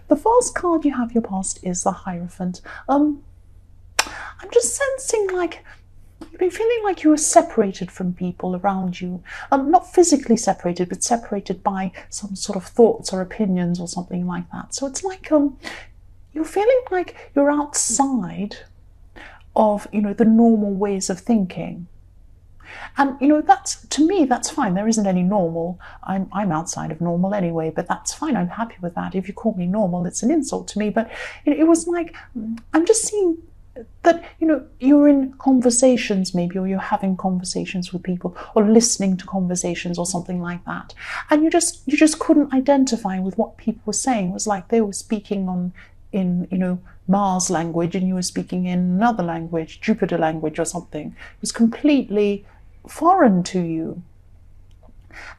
The first card you have your past is the Hierophant. I'm just sensing like you've been feeling like you were separated from people around you. Not physically separated, but separated by some sort of thoughts or opinions or something like that. So it's like you're feeling like you're outside of, the normal ways of thinking. And, that's, to me, that's fine. There isn't any normal. I'm outside of normal anyway, but that's fine. I'm happy with that. If you call me normal, it's an insult to me. But it was like, I'm just seeing that, you're in conversations maybe, or you're having conversations with people, or listening to conversations or something like that. And you just couldn't identify with what people were saying. It was like they were speaking in Mars language and you were speaking in another language, Jupiter language or something. It was completely foreign to you.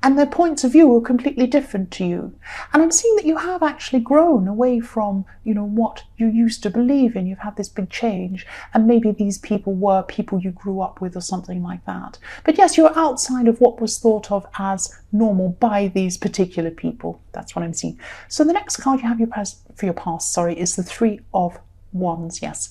And their points of view were completely different to you. And I'm seeing that you have actually grown away from, what you used to believe in. You've had this big change. And maybe these people were people you grew up with or something like that. But yes, you're outside of what was thought of as normal by these particular people. That's what I'm seeing. So the next card you have for your past, is the Three of Wands. Yes.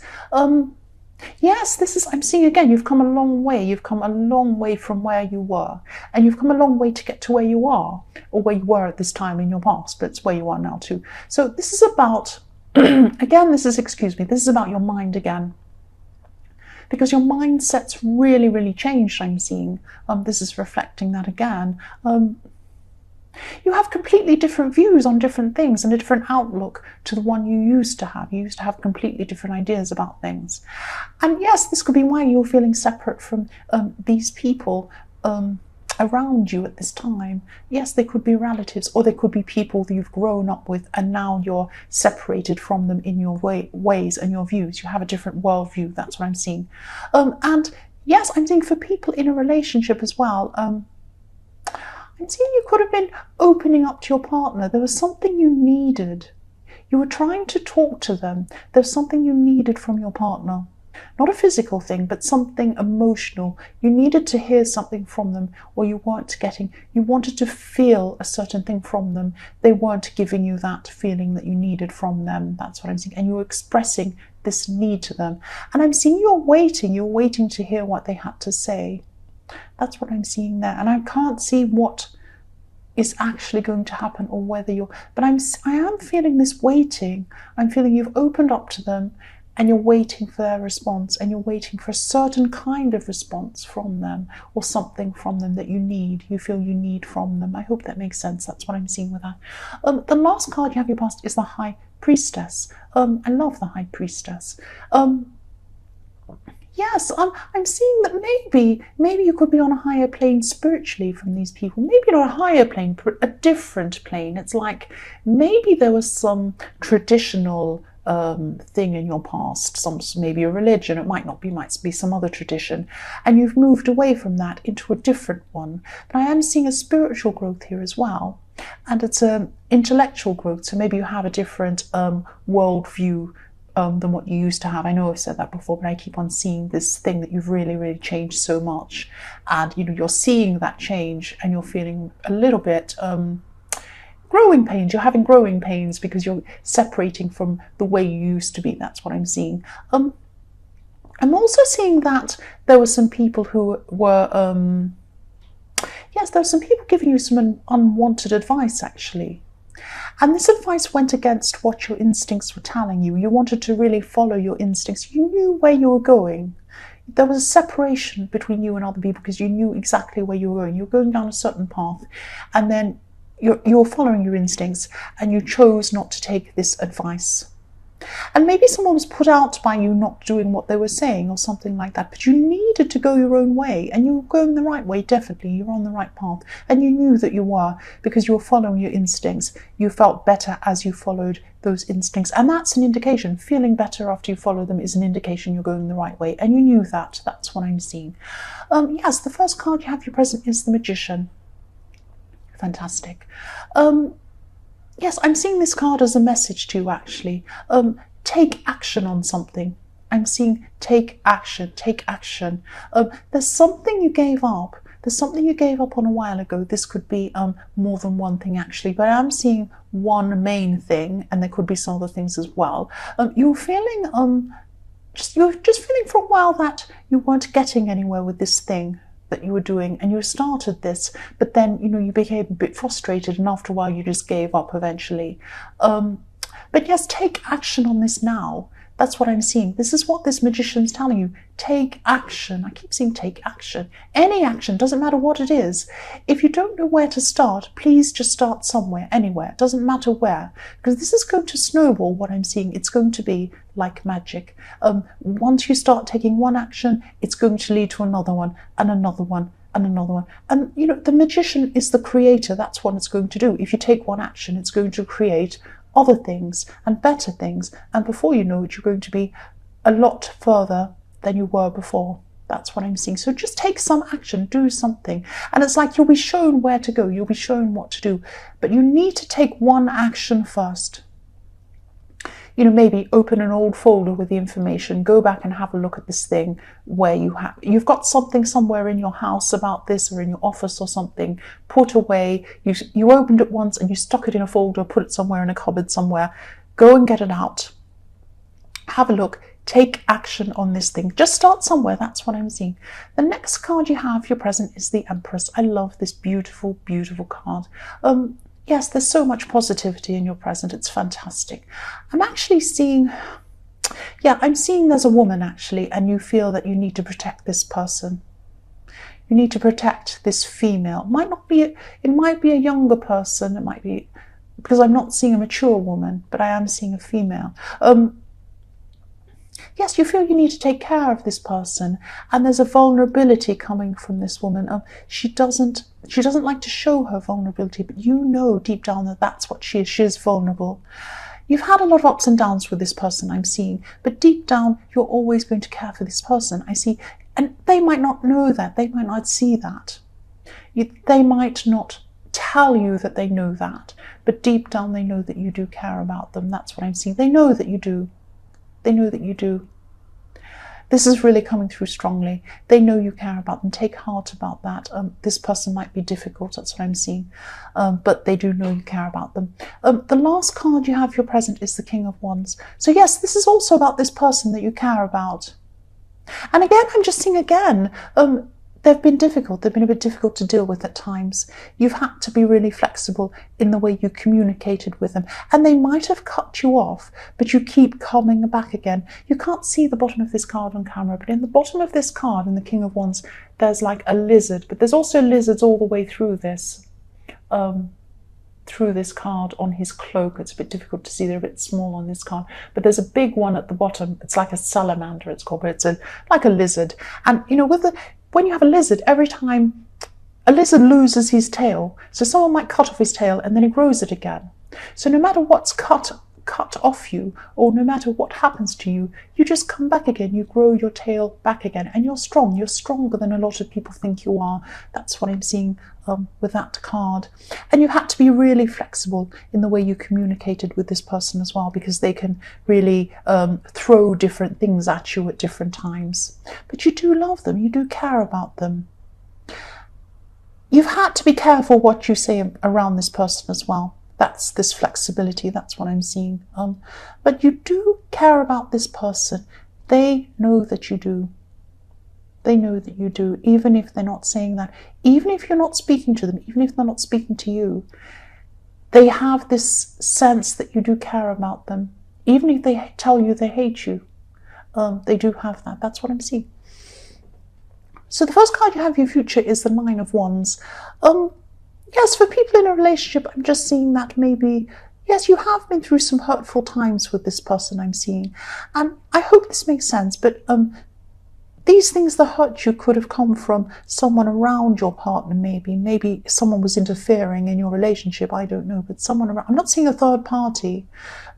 Yes, I'm seeing again, you've come a long way. You've come a long way from where you were. And you've come a long way to get to where you are, or where you were at this time in your past, but it's where you are now too. So this is about, this is about your mind again. Because your mindset's really, really changed, I'm seeing. This is reflecting that again. You have completely different views on different things and a different outlook to the one you used to have. You used to have completely different ideas about things. And yes, this could be why you're feeling separate from these people around you at this time. Yes, they could be relatives, or they could be people that you've grown up with and now you're separated from them in your ways and your views. You have a different worldview. That's what I'm seeing. And yes, I'm seeing for people in a relationship as well. I'm seeing you could have been opening up to your partner. There was something you needed. You were trying to talk to them. There's something you needed from your partner. Not a physical thing, but something emotional. You needed to hear something from them, or you weren't getting. You wanted to feel a certain thing from them. They weren't giving you that feeling that you needed from them. That's what I'm seeing. And you were expressing this need to them. And I'm seeing you're waiting to hear what they had to say. That's what I'm seeing there. And I can't see what is actually going to happen or whether but I am feeling this waiting. I'm feeling you've opened up to them and you're waiting for their response, and you're waiting for a certain kind of response from them, or something from them that you feel you need from them. I hope that makes sense. That's what I'm seeing with that. The last card you have your past is the High Priestess. I love the High Priestess. Yes, I'm seeing that maybe you could be on a higher plane spiritually from these people. Maybe not a higher plane, but a different plane. It's like maybe there was some traditional thing in your past, maybe a religion. It might not be, might be some other tradition, and you've moved away from that into a different one. But I am seeing a spiritual growth here as well, and it's an intellectual growth. So maybe you have a different worldview than what you used to have. I know I've said that before, but I keep on seeing this thing that you've really, really changed so much. And, you're seeing that change and you're feeling a little bit growing pains. You're having growing pains because you're separating from the way you used to be. That's what I'm seeing. I'm also seeing that there were some people who were, there were some people giving you some unwanted advice, actually. And this advice went against what your instincts were telling you. You wanted to really follow your instincts. You knew where you were going. There was a separation between you and other people because you knew exactly where you were going. You were going down a certain path, and then you were following your instincts, and you chose not to take this advice. And maybe someone was put out by you not doing what they were saying or something like that, but you needed to go your own way, and you were going the right way, definitely. You were on the right path, and you knew that you were, because you were following your instincts. You felt better as you followed those instincts, and that's an indication. Feeling better after you follow them is an indication you're going the right way, and you knew that. That's what I'm seeing. Yes, the first card you have your present is the Magician. Fantastic. Yes, I'm seeing this card as a message to you, actually. Take action on something. I'm seeing take action, take action. There's something you gave up. There's something you gave up on a while ago. This could be more than one thing actually, but I'm seeing one main thing, and there could be some other things as well. You're feeling you're just feeling for a while that you weren't getting anywhere with this thing that you were doing, and you started this, but then you became a bit frustrated, and after a while you just gave up eventually. But yes, take action on this now. That's what I'm seeing. This is what this magician's telling you. Take action. I keep saying take action. Any action, doesn't matter what it is. If you don't know where to start, please just start somewhere, anywhere. It doesn't matter where, because this is going to snowball. What I'm seeing, it's going to be like magic. Once you start taking one action, it's going to lead to another one, and another one, and another one. And the magician is the creator. That's what it's going to do. If you take one action, it's going to create other things and better things, and before you know it, you're going to be a lot further than you were before. That's what I'm seeing. So just take some action, do something, and it's like you'll be shown where to go, you'll be shown what to do, but you need to take one action first. Maybe open an old folder with the information, go back and have a look at this thing where you've got something somewhere in your house about this, or in your office or something, put away. You opened it once and you stuck it in a folder, put it somewhere in a cupboard somewhere. Go and get it out. Have a look. Take action on this thing. Just start somewhere. That's what I'm seeing. The next card you have, your present, is the Empress. I love this beautiful, beautiful card. Yes, there's so much positivity in your present. It's fantastic. I'm actually seeing, I'm seeing there's a woman actually, and you feel that you need to protect this person. You need to protect this female. It might be a younger person. It might be, because I'm not seeing a mature woman, but I am seeing a female. Yes, you feel you need to take care of this person, and there's a vulnerability coming from this woman. She doesn't like to show her vulnerability, but deep down that that's what she is. She is vulnerable. You've had a lot of ups and downs with this person, I'm seeing, but deep down you're always going to care for this person, I see. And they might not know that, they might not see that. They might not tell you that they know that, but deep down they know that you do care about them. That's what I'm seeing. They know that you do. They know that you do. This is really coming through strongly. They know you care about them. Take heart about that. This person might be difficult, that's what I'm seeing, but they do know you care about them. The last card you have, your present, is the King of Wands. So yes, this is also about this person that you care about. And again, I'm just seeing again, they've been difficult. They've been a bit difficult to deal with at times. You've had to be really flexible in the way you communicated with them. And they might have cut you off, but you keep coming back again. You can't see the bottom of this card on camera, but in the bottom of this card, in the King of Wands, there's like a lizard, but there's also lizards all the way through this card on his cloak. It's a bit difficult to see. They're a bit small on this card, but there's a big one at the bottom. It's like a salamander, it's called, but it's like a lizard. And when you have a lizard, every time a lizard loses his tail, so someone might cut off his tail and then he grows it again. So no matter what's cut off you, or no matter what happens to you, you just come back again. You grow your tail back again, and you're strong. You're stronger than a lot of people think you are. That's what I'm seeing with that card. And you had to be really flexible in the way you communicated with this person as well, because they can really throw different things at you at different times. But you do love them. You do care about them. You've had to be careful what you say around this person as well. That's this flexibility. That's what I'm seeing. But you do care about this person. They know that you do. They know that you do, even if they're not saying that. Even if you're not speaking to them, even if they're not speaking to you, they have this sense that you do care about them. Even if they tell you they hate you, they do have that. That's what I'm seeing. So the first card you have, your future, is the Nine of Wands. Yes, for people in a relationship, I'm just seeing that maybe, yes, you have been through some hurtful times with this person, I'm seeing. And I hope this makes sense, but these things that hurt you could have come from someone around your partner, maybe. Maybe someone was interfering in your relationship, I don't know, but someone around. I'm not seeing a third party,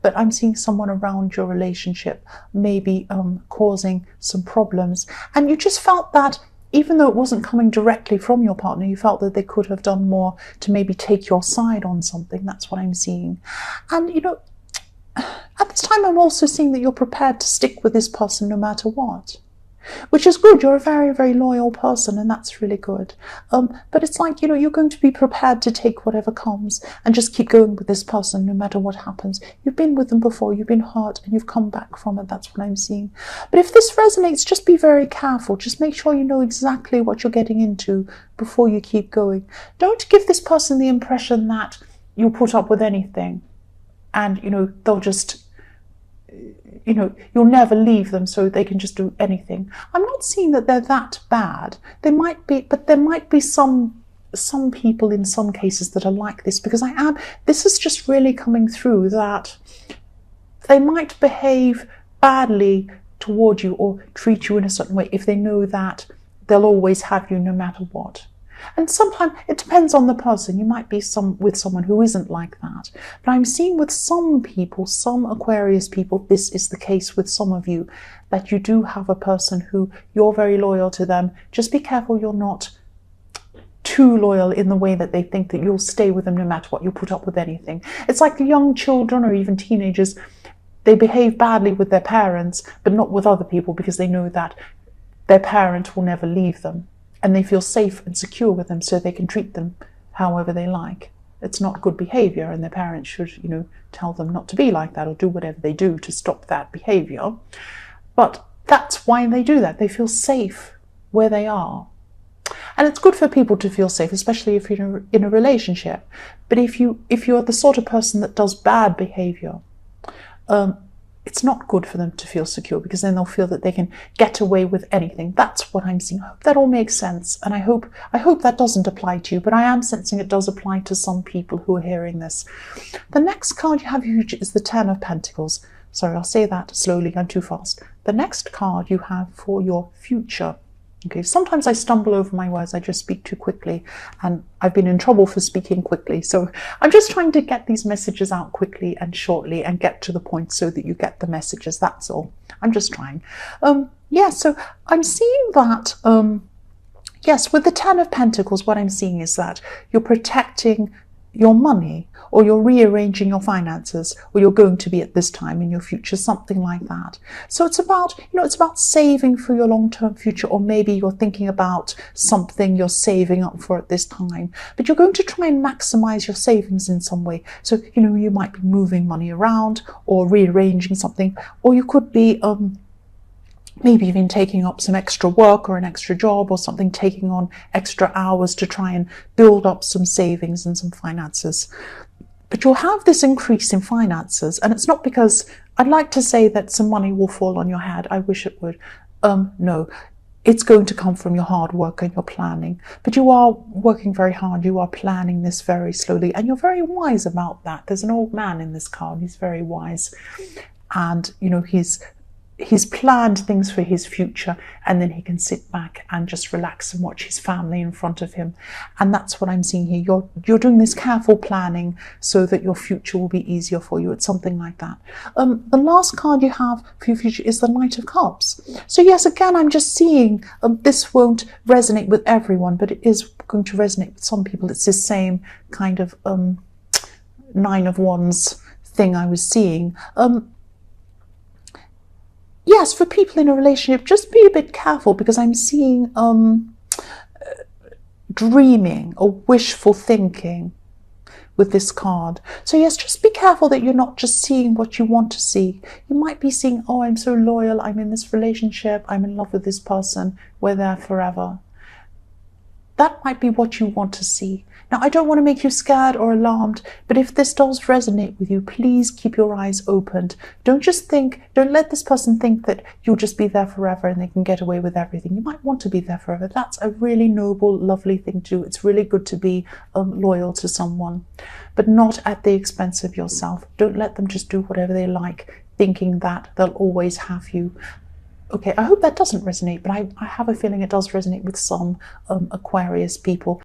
but I'm seeing someone around your relationship, maybe causing some problems. And you just felt that, even though it wasn't coming directly from your partner, you felt that they could have done more to maybe take your side on something. That's what I'm seeing. And, at this time, I'm also seeing that you're prepared to stick with this person no matter what. which is good. You're a very, very loyal person, and that's really good. But it's like, you're going to be prepared to take whatever comes and just keep going with this person no matter what happens. You've been with them before, you've been hurt, and you've come back from it. That's what I'm seeing. But if this resonates, just be very careful. Just make sure you know exactly what you're getting into before you keep going. Don't give this person the impression that you'll put up with anything and, they'll just... you'll never leave them so they can just do anything. I'm not seeing that they're that bad. They might be, but there might be some people in some cases that are like this, because this is just really coming through that they might behave badly toward you or treat you in a certain way if they know that they'll always have you no matter what. And sometimes it depends on the person. You might be with someone who isn't like that. But I'm seeing with some people, some Aquarius people, this is the case with some of you, that you do have a person who you're very loyal to them. Just be careful you're not too loyal in the way that they think that you'll stay with them no matter what. You'll put up with anything. It's like young children or even teenagers. They behave badly with their parents, but not with other people, because they know that their parent will never leave them. And they feel safe and secure with them, so they can treat them however they like. It's not good behavior, and their parents should, tell them not to be like that or do whatever they do to stop that behavior. But that's why they do that. They feel safe where they are. And it's good for people to feel safe, especially if you're in a relationship. But if you're the sort of person that does bad behavior, it's not good for them to feel secure, because then they'll feel that they can get away with anything. That's what I'm seeing. I hope that all makes sense. And I hope that doesn't apply to you, but I am sensing it does apply to some people who are hearing this. The next card you have is the Ten of Pentacles. Sorry, I'll say that slowly. I'm too fast. The next card you have for your future. Okay, sometimes I stumble over my words. I just speak too quickly, and I've been in trouble for speaking quickly. So I'm just trying to get these messages out quickly and shortly and get to the point so that you get the messages. That's all. I'm just trying. So I'm seeing that, yes, with the Ten of Pentacles, what I'm seeing is that you're protecting your money, or you're rearranging your finances, or you're going to be at this time in your future, something like that. So it's about, it's about saving for your long-term future, or maybe you're thinking about something you're saving up for at this time, but you're going to try and maximize your savings in some way. So, you might be moving money around or rearranging something, or you could be, maybe even taking up some extra work or an extra job or something, taking on extra hours to try and build up some savings and some finances. But you'll have this increase in finances, and it's not because I'd like to say that some money will fall on your head. I wish it would. No, it's going to come from your hard work and your planning. But you are working very hard. You are planning this very slowly, and you're very wise about that. There's an old man in this card. He's very wise, and he's planned things for his future, and then he can sit back and just relax and watch his family in front of him. And that's what I'm seeing here. You're doing this careful planning so that your future will be easier for you. It's something like that. The last card you have for your future is the Knight of Cups. So yes, again, I'm just seeing this won't resonate with everyone, but it is going to resonate with some people. It's the same kind of Nine of Wands thing I was seeing. Yes, for people in a relationship, just be a bit careful, because I'm seeing dreaming or wishful thinking with this card. So yes, just be careful that you're not just seeing what you want to see. You might be seeing, oh, I'm so loyal, I'm in this relationship, I'm in love with this person, we're there forever. That might be what you want to see. Now, I don't want to make you scared or alarmed, but if this does resonate with you, please keep your eyes opened. Don't let this person think that you'll just be there forever and they can get away with everything. You might want to be there forever. That's a really noble, lovely thing to do. It's really good to be loyal to someone, but not at the expense of yourself. Don't let them just do whatever they like, thinking that they'll always have you. Okay, I hope that doesn't resonate, but I have a feeling it does resonate with some Aquarius people.